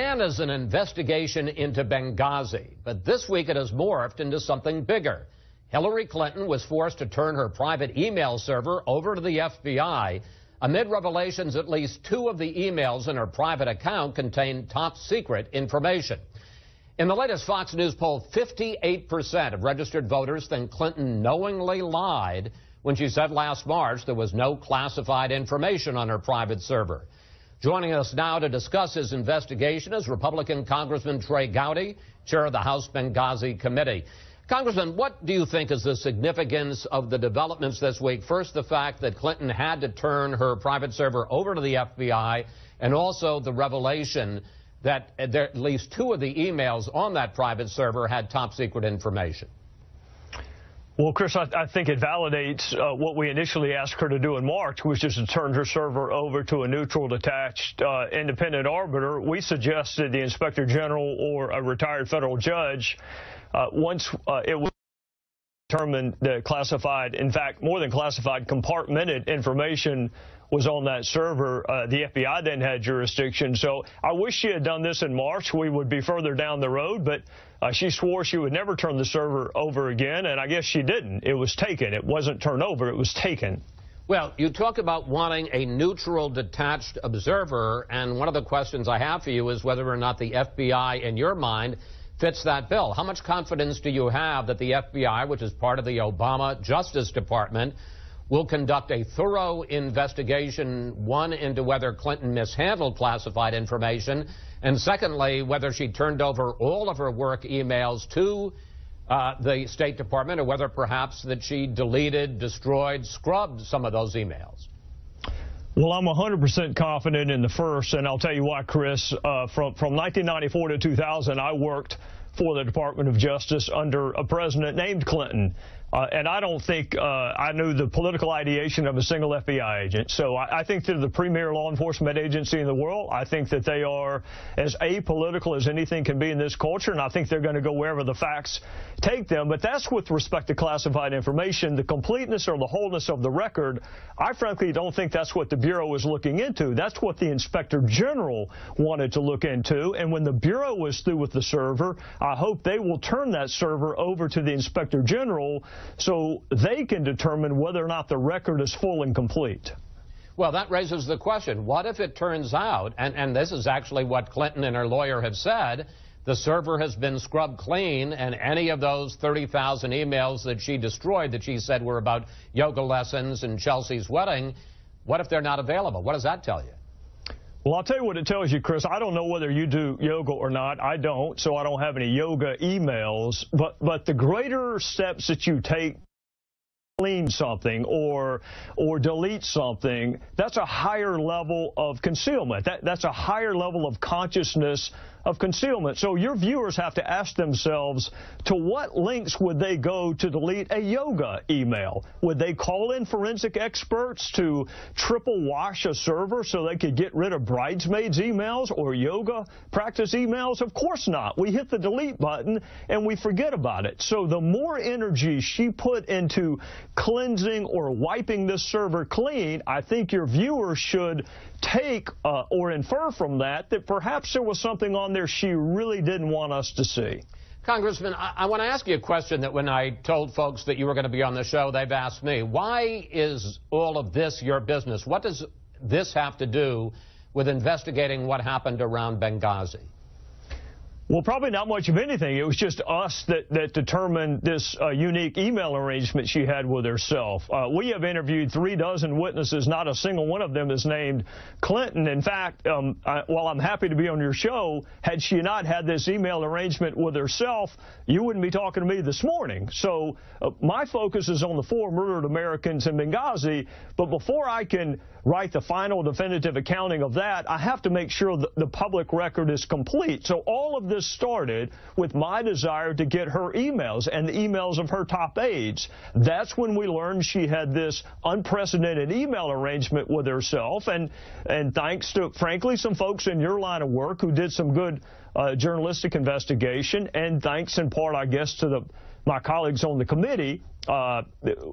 began as an investigation into Benghazi, but this week it has morphed into something bigger. Hillary Clinton was forced to turn her private email server over to the FBI amid revelations at least 2 of the emails in her private account contained top secret information. In the latest Fox News poll, 58% of registered voters think Clinton knowingly lied when she said last March there was no classified information on her private server. Joining us now to discuss his investigation is Republican Congressman Trey Gowdy, chair of the House Benghazi Committee. Congressman, what do you think is the significance of the developments this week? First, the fact that Clinton had to turn her private server over to the FBI, and also the revelation that at least 2 of the emails on that private server had top secret information. Well, Chris, I think it validates what we initially asked her to do in March, which is to turn her server over to a neutral, detached, independent arbiter. We suggested the Inspector General or a retired federal judge once it was determined that classified, in fact, more than classified, compartmented information was on that server. The FBI then had jurisdiction. So I wish she had done this in March. We would be further down the road, but she swore she would never turn the server over again, and I guess she didn't. It was taken. It wasn't turned over. It was taken. Well, you talk about wanting a neutral, detached observer, and one of the questions I have for you is whether or not the FBI, in your mind, fits that bill. How much confidence do you have that the FBI, which is part of the Obama Justice Department, will conduct a thorough investigation, one, into whether Clinton mishandled classified information, and secondly, whether she turned over all of her work emails to the State Department, or whether perhaps that she deleted, destroyed, scrubbed some of those emails? Well, I'm 100% confident in the first, and I'll tell you why, Chris. From 1994 to 2000, I worked for the Department of Justice under a president named Clinton. And I don't think I knew the political ideation of a single FBI agent. So I think they're the premier law enforcement agency in the world. I think that they are as apolitical as anything can be in this culture, and I think they're going to go wherever the facts take them. But that's with respect to classified information. The completeness or the wholeness of the record, I frankly don't think that's what the Bureau is looking into. That's what the Inspector General wanted to look into. And when the Bureau was through with the server, I hope they will turn that server over to the Inspector General so they can determine whether or not the record is full and complete. Well, that raises the question, what if it turns out, and this is actually what Clinton and her lawyer have said, the server has been scrubbed clean, and any of those 30,000 emails that she destroyed that she said were about yoga lessons and Chelsea's wedding, what if they're not available? What does that tell you? Well, I'll tell you what it tells you, Chris. I don't know whether you do yoga or not. I don't, so I don't have any yoga emails. But the greater steps that you take, clean something or delete something, that's a higher level of concealment. That's a higher level of consciousness of concealment. So your viewers have to ask themselves, to what lengths would they go to delete a yoga email? Would they call in forensic experts to triple wash a server so they could get rid of bridesmaids emails or yoga practice emails? Of course not. We hit the delete button and we forget about it. So the more energy she put into cleansing or wiping this server clean, I think your viewers should take or infer from that perhaps there was something on there she really didn't want us to see. Congressman, I want to ask you a question that when I told folks that you were going to be on the show, they've asked me, why is all of this your business? What does this have to do with investigating what happened around Benghazi? Well, probably not much of anything. It was just us that determined this unique email arrangement she had with herself. We have interviewed 36 witnesses. Not a single one of them is named Clinton. In fact, while I'm happy to be on your show, had she not had this email arrangement with herself, you wouldn't be talking to me this morning. So my focus is on the 4 murdered Americans in Benghazi. But before I can write the final definitive accounting of that, I have to make sure that the public record is complete. So all of this started with my desire to get her emails and the emails of her top aides. That's when we learned she had this unprecedented email arrangement with herself, and thanks to, frankly, some folks in your line of work who did some good journalistic investigation, and thanks in part, I guess, to my colleagues on the committee,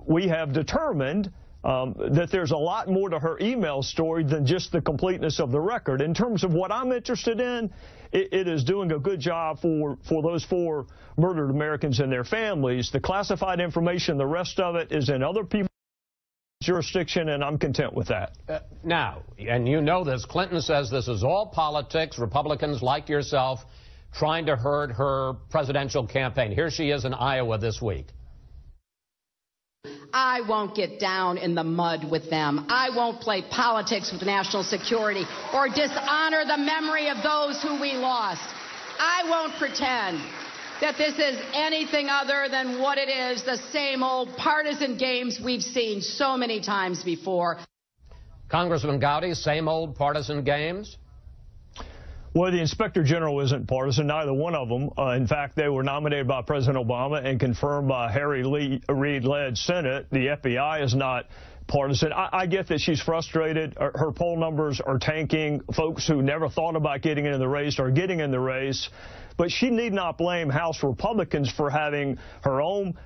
we have determined that there's a lot more to her email story than just the completeness of the record. In terms of what I'm interested in, it is doing a good job for those 4 murdered Americans and their families. The classified information, the rest of it is in other people's jurisdiction, and I'm content with that. Now, and you know this, Clinton says this is all politics, Republicans like yourself trying to hurt her presidential campaign. Here she is in Iowa this week. I won't get down in the mud with them. I won't play politics with national security or dishonor the memory of those who we lost. I won't pretend that this is anything other than what it is, the same old partisan games we've seen so many times before. Congressman Gowdy, same old partisan games? Well, the Inspector General isn't partisan, neither one of them. In fact, they were nominated by President Obama and confirmed by Harry Reid-led Senate. The FBI is not partisan. I get that she's frustrated. Her poll numbers are tanking. Folks who never thought about getting into the race are getting in the race. But she need not blame House Republicans for having her own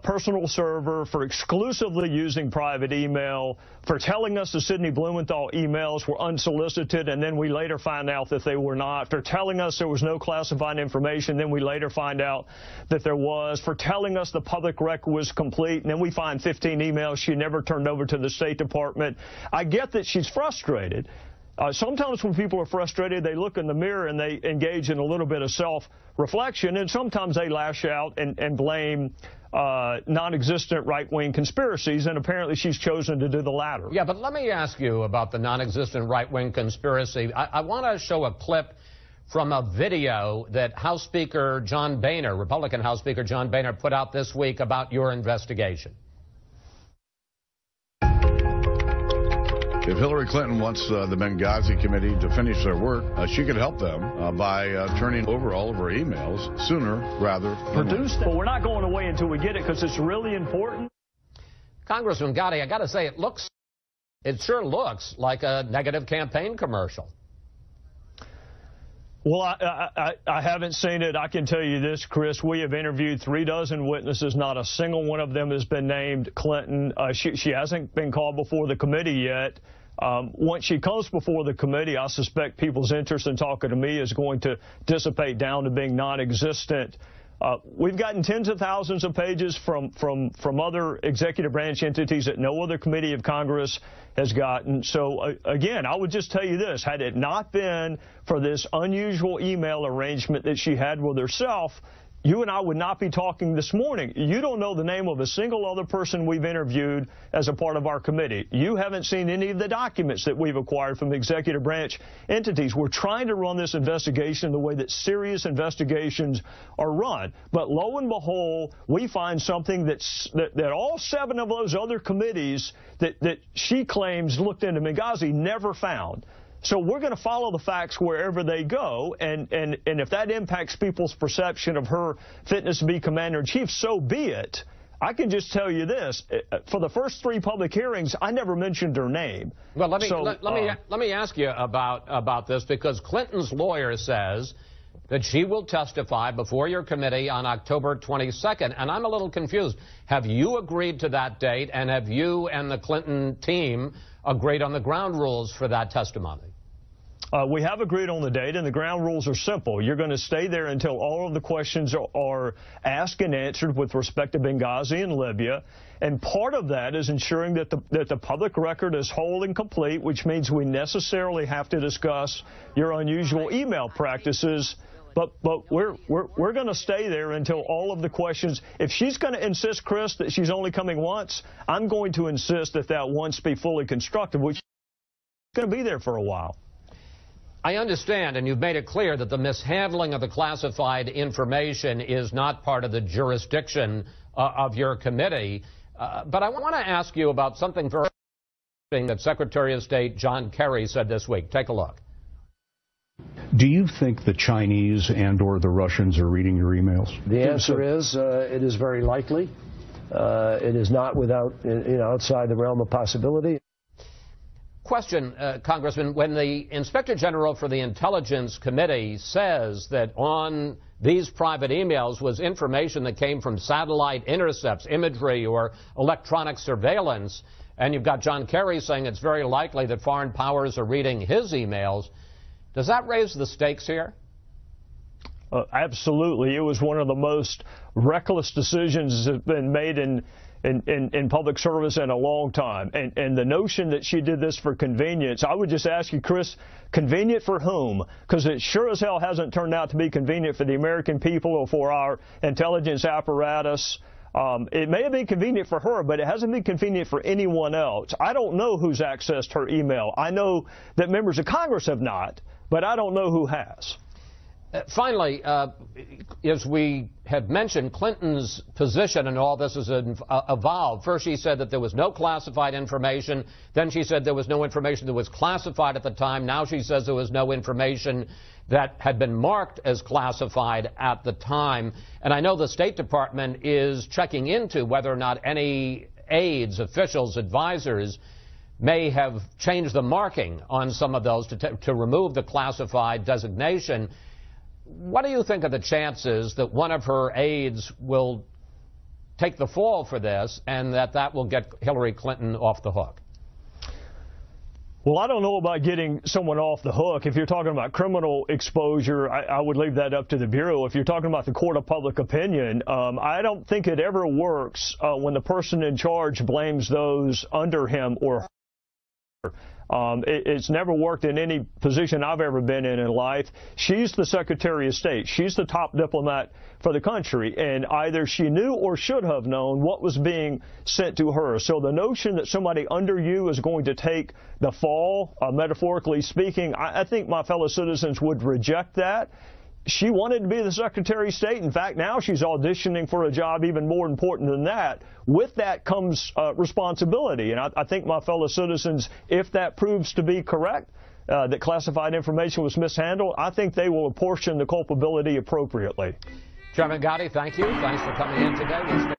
personal server, for exclusively using private email, for telling us the Sidney Blumenthal emails were unsolicited, and then we later find out that they were not, for telling us there was no classified information, then we later find out that there was, for telling us the public record was complete, and then we find 15 emails she never turned over to the State Department. I get that she's frustrated. Sometimes when people are frustrated, they look in the mirror and they engage in a little bit of self-reflection, and sometimes they lash out and blame non-existent right-wing conspiracies, and apparently she's chosen to do the latter. Yeah, but let me ask you about the non-existent right-wing conspiracy. I want to show a clip from a video that House Speaker John Boehner, Republican House Speaker John Boehner, put out this week about your investigation. If Hillary Clinton wants the Benghazi committee to finish their work, she could help them by turning over all of her emails sooner rather than produce them. But we're not going away until we get it because it's really important. Congressman Gowdy, I got to say, it sure looks like a negative campaign commercial. Well, I haven't seen it. I can tell you this, Chris. We have interviewed 36 witnesses. Not a single one of them has been named Clinton. She hasn't been called before the committee yet. Once she comes before the committee, I suspect people's interest in talking to me is going to dissipate down to being non-existent. We've gotten tens of thousands of pages from other executive branch entities that no other committee of Congress has gotten. So, again, I would just tell you this. Had it not been for this unusual email arrangement that she had with herself, you and I would not be talking this morning. You don't know the name of a single other person we've interviewed as a part of our committee. You haven't seen any of the documents that we've acquired from the executive branch entities. We're trying to run this investigation the way that serious investigations are run. But lo and behold, we find something that all 7 of those other committees that she claims looked into Benghazi never found. So we're going to follow the facts wherever they go, and if that impacts people's perception of her fitness to be commander-in-chief, so be it. I can just tell you this. For the first 3 public hearings, I never mentioned her name. Well, let me ask you about this, because Clinton's lawyer says that she will testify before your committee on October 22nd, and I'm a little confused. Have you agreed to that date, and have you and the Clinton team agreed on the ground rules for that testimony? We have agreed on the date, and the ground rules are simple. You're going to stay there until all of the questions are asked and answered with respect to Benghazi and Libya. And part of that is ensuring that the public record is whole and complete, which means we necessarily have to discuss your unusual email practices. But we're going to stay there until all of the questions. If she's going to insist, Chris, that she's only coming once, I'm going to insist that once be fully constructive, which is going to be there for a while. I understand, and you've made it clear that the mishandling of the classified information is not part of the jurisdiction of your committee. But I want to ask you about something very interesting that Secretary of State John Kerry said this week. Take a look. Do you think the Chinese and/or the Russians are reading your emails? The answer is it is very likely. It is not without, outside the realm of possibility. Question, Congressman, when the Inspector General for the Intelligence Committee says that on these private emails was information that came from satellite intercepts, imagery, or electronic surveillance, and you've got John Kerry saying it's very likely that foreign powers are reading his emails, does that raise the stakes here? Absolutely. It was one of the most reckless decisions that have been made in public service in a long time. And the notion that she did this for convenience, I would just ask you, Chris, convenient for whom? Because it sure as hell hasn't turned out to be convenient for the American people or for our intelligence apparatus. It may have been convenient for her, but it hasn't been convenient for anyone else. I don't know who's accessed her email. I know that members of Congress have not, but I don't know who has. Finally, as we had mentioned, Clinton's position in all this has evolved. First, she said that there was no classified information. Then she said there was no information that was classified at the time. Now she says there was no information that had been marked as classified at the time. And I know the State Department is checking into whether or not any aides, officials, advisors may have changed the marking on some of those to remove the classified designation. What do you think of the chances that one of her aides will take the fall for this and that will get Hillary Clinton off the hook? Well, I don't know about getting someone off the hook. If you're talking about criminal exposure, I would leave that up to the Bureau. If you're talking about the court of public opinion, I don't think it ever works when the person in charge blames those under him or her. It's never worked in any position I've ever been in life. She's the Secretary of State. She's the top diplomat for the country, and either she knew or should have known what was being sent to her. So the notion that somebody under you is going to take the fall, metaphorically speaking, I think my fellow citizens would reject that. She wanted to be the Secretary of State. In fact, now she's auditioning for a job even more important than that. With that comes responsibility. And I think my fellow citizens, if that proves to be correct, that classified information was mishandled, I think they will apportion the culpability appropriately. Chairman Gotti, thank you. Thanks for coming in today.